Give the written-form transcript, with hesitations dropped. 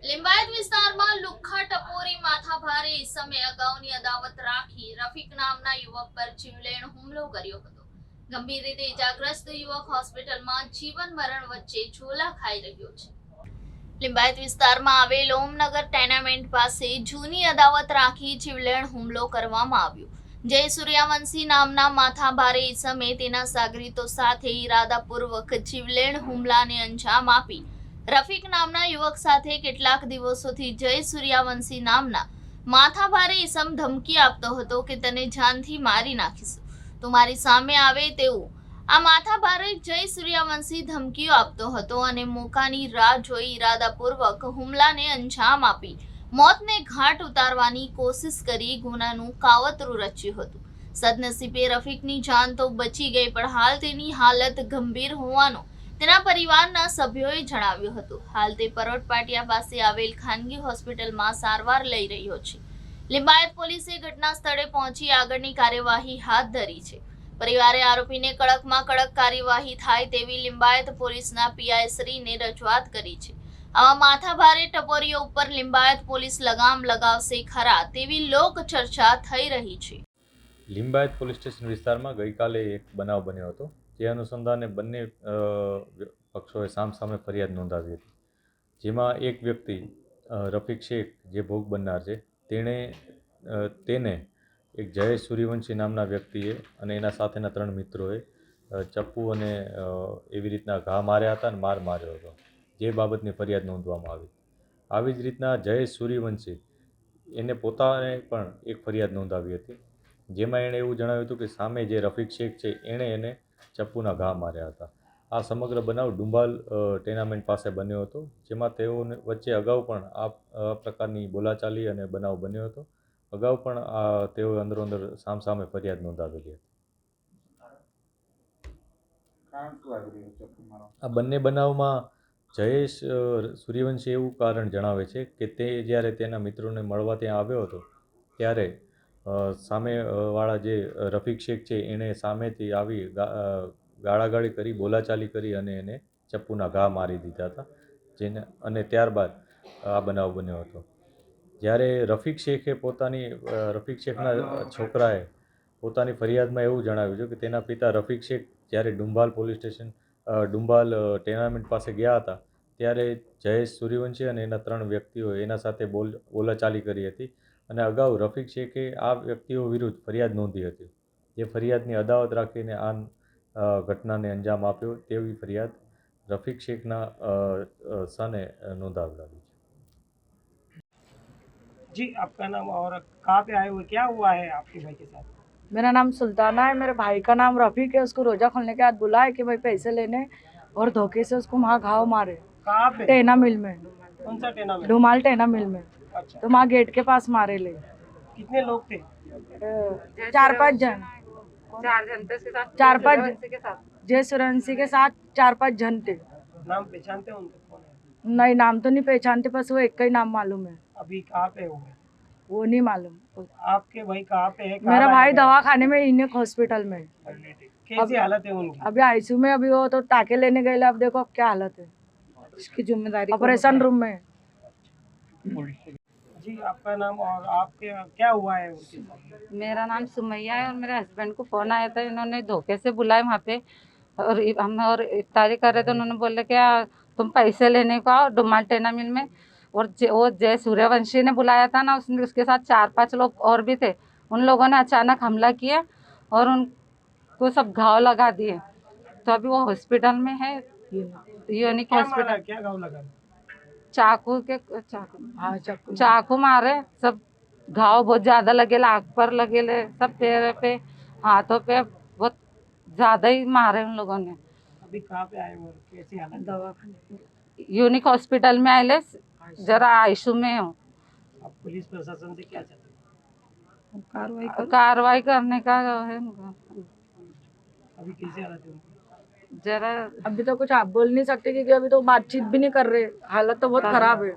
લિંબાયત વિસ્તારમાં લુખ્ખા ટપોરી માથાભારે ઇસમે અગાઉની અદાવત રાખી રફીક નામના યુવક પર જીવલેણ હુમલો કર્યો હતો. ગંભીર રીતે ઇજાગ્રસ્ત યુવક હોસ્પિટલમાં જીવન મરણ વચ્ચે ઝોલા ખાઈ રહ્યો છે. લિંબાયત વિસ્તારમાં આવેલ ઓમનગર ટેનામેન્ટ પાસે જૂની અદાવત રાખી જીવલેણ હુમલો કરવામાં આવ્યો. જય સૂર્યવંશી નામના માથાભારે ઇસમે તેના સાગરીતો સાથે ઇરાદાપૂર્વક જીવલેણ હુમલાને અંજામ આપી રફીક નામના યુવક સાથે કેટલાક દિવસોથી જય સૂર્યવંશી નામના માથાભારે ઇસમ ધમકી આપતો હતો કે તને જાનથી મારી નાખીશું, તો મારી સામે આવે તેવું આ માથાભારે જય સૂર્યવંશી ધમકીઓ આપતો હતો અને મોકાની રાહ જોઈ ઇરાદાપૂર્વક હુમલાને અંજામ આપી મોતને ઘાટ ઉતારવાની કોશિશ કરી ગુનાનું કાવતરું રચ્યું હતું. સદનસીબે રફીકની જાન તો બચી ગઈ, પણ હાલ તેની હાલત ગંભીર હોવાનું તેના પરિવારના સભ્યોએ જણાવ્યું હતું. હાલ તે પરોટ પાટિયા પાસે આવેલ ખાનગી હોસ્પિટલમાં સારવાર લઈ રહ્યો છે. લિંબાયત પોલીસે ઘટના સ્થળે પહોંચી આગળની કાર્યવાહી હાથ ધરી છે. પરિવારે આરોપીને કડકમાં કડક કાર્યવાહી થાય તેવી લિંબાયત પોલીસના પીઆઈ શ્રીને રજૂઆત કરી છે. આવા માથાભારે ટપોરીઓ ઉપર લિંબાયત પોલીસ લગામ લગાવશે ખરા તેવી લોક ચર્ચા થઈ રહી છે. લિંબાયત પોલીસ સ્ટેશન વિસ્તારમાં ગઈકાલે એક બનાવ બન્યો હતો, જે અનુસંધાને બંને પક્ષોએ સામસામે ફરિયાદ નોંધાવી હતી. જેમાં એક વ્યક્તિ રફીક શેખ, જે ભોગ બનનાર છે, તેને એક જયેશ સૂર્યવંશી નામના વ્યક્તિએ અને એના સાથેના 3 મિત્રોએ ચપ્પુ અને એવી રીતના ઘા માર્યા હતા અને માર માર્યો હતો, જે બાબતની ફરિયાદ નોંધવામાં આવી. આવી જ રીતના જયેશ સૂર્યવંશી એને પોતાને પણ એક ફરિયાદ નોંધાવી હતી, જેમાં એણે એવું જણાવ્યું હતું કે સામે જે રફીક શેખ છે એણે એને ચપ્પુના ઘા માર્યા હતા. આ સમગ્ર બનાવ ડુંબાલ ટેનામેન્ટ પાસે બન્યો હતો, જેમાં તેઓને વચ્ચે અગાઉ પણ આ પ્રકારની બોલાચાલી અને બનાવ બન્યો હતો. અગાઉ પણ તેઓએ અંદરોઅંદર સામસામે ફરિયાદ નોંધાવેલી હતી. આ બંને બનાવમાં જયેશ સૂર્યવંશી એવું કારણ જણાવે છે કે તે જ્યારે તેના મિત્રોને મળવા ત્યાં આવ્યો હતો, ત્યારે સામેવાળા જે રફીક શેખ છે એણે સામેથી આવી ગાળાગાળી કરી, બોલાચાલી કરી અને એને ચપ્પુના ઘા મારી દીધા હતા, અને ત્યારબાદ આ બનાવ બન્યો હતો. જ્યારે રફીક શેખના છોકરાએ પોતાની ફરિયાદમાં એવું જણાવ્યું છે કે તેના પિતા રફીક શેખ જ્યારે ડુંબાલ ટેનામેન્ટ પાસે ગયા હતા, ત્યારે જયેશ સૂર્યવંશી અને એના 3 વ્યક્તિઓ એના સાથે બોલાચાલી કરી હતી, અને અગાઉ રફીક શેખે આ વ્યક્તિઓ વિરુદ્ધ ફરિયાદ નોંધી હતી. જે ફરિયાદની અદાવત રાખીને આ ઘટનાને અંજામ આપ્યો તેવી ફરિયાદ રફીક શેખના સને નોંધાવેલી છે. जी, आपका नाम और कहाँ पे आए हुए, क्या हुआ है आपके भाई के साथ? मेरा नाम सुल्ताना है। मेरे भाई का नाम रफ़ीक है। उसको रोज़ा खोलने के बाद बुलाया कि भाई पैसे लेने, और धोखे से उसको वहाँ घाव मारे। कहाँ पे? टेना मिल में। कौन सा टेना में? धुमाल टेना मिल में। अच्छा, तो वहाँ गेट के पास मारे ले। कितने लोग थे? 4-5 जन। 4-5 जय सूर्यवंशी के साथ 4-5 जन थे। नाम पहचानते हैं उनके? कौन है? नहीं, नाम तो नहीं पहचानते, बस वो एक का ही नाम मालूम है, अभी कहाँ पे हो गए? वो नहीं मालूम। आपके भाई कहाँ पे है? मेरा भाई दवा खाने में, इन्हें हॉस्पिटल में। कैसी हालत है उनकी? अभी आईसीयू में, अभी वो तो टाके लेने गए। अब देखो अब क्या हालत है, इसकी जिम्मेदारी ऑपरेशन रूम में। जी, आपका नाम और आपके क्या हुआ है उनके साथ? मेरा नाम सुमैया है, और मेरे हस्बैंड को फ़ोन आया था, इन्होंने धोखे से बुलाए वहाँ पे, और हम और इफ्तारी कर रहे थे। उन्होंने बोले क्या तुम पैसे लेने को आओ डुमाल टेना मिल में, और वो जय सूर्यवंशी ने बुलाया था ना, उसके साथ 4-5 लोग और भी थे। उन लोगों ने अचानक हमला किया और उनको सब घाव लगा दिए। तो अभी वो हॉस्पिटल में है, यूनिक हॉस्पिटल। क्या घाव लगा? चाकू मारे, सब घाव बहुत ज़्यादा लगे, आँख पर लगे, सब पैर पे, हाथों पे बहुत ज़्यादा ही मारे उन लोगों ने। अभी कहाँ पे आए वो? कैसी हालत? दवाखाने यूनिक हॉस्पिटल में आए, जरा आईसीयू में हूँ। आप पुलिस प्रशासन से क्या चाहते हैं? कार्रवाई करने का है उनका। अभी कैसी हालत है उनकी? जरा अभी तो कुछ आप बोल नहीं सकते, क्योंकि अभी तो बातचीत भी नहीं कर रहे। हालत तो बहुत खराब है।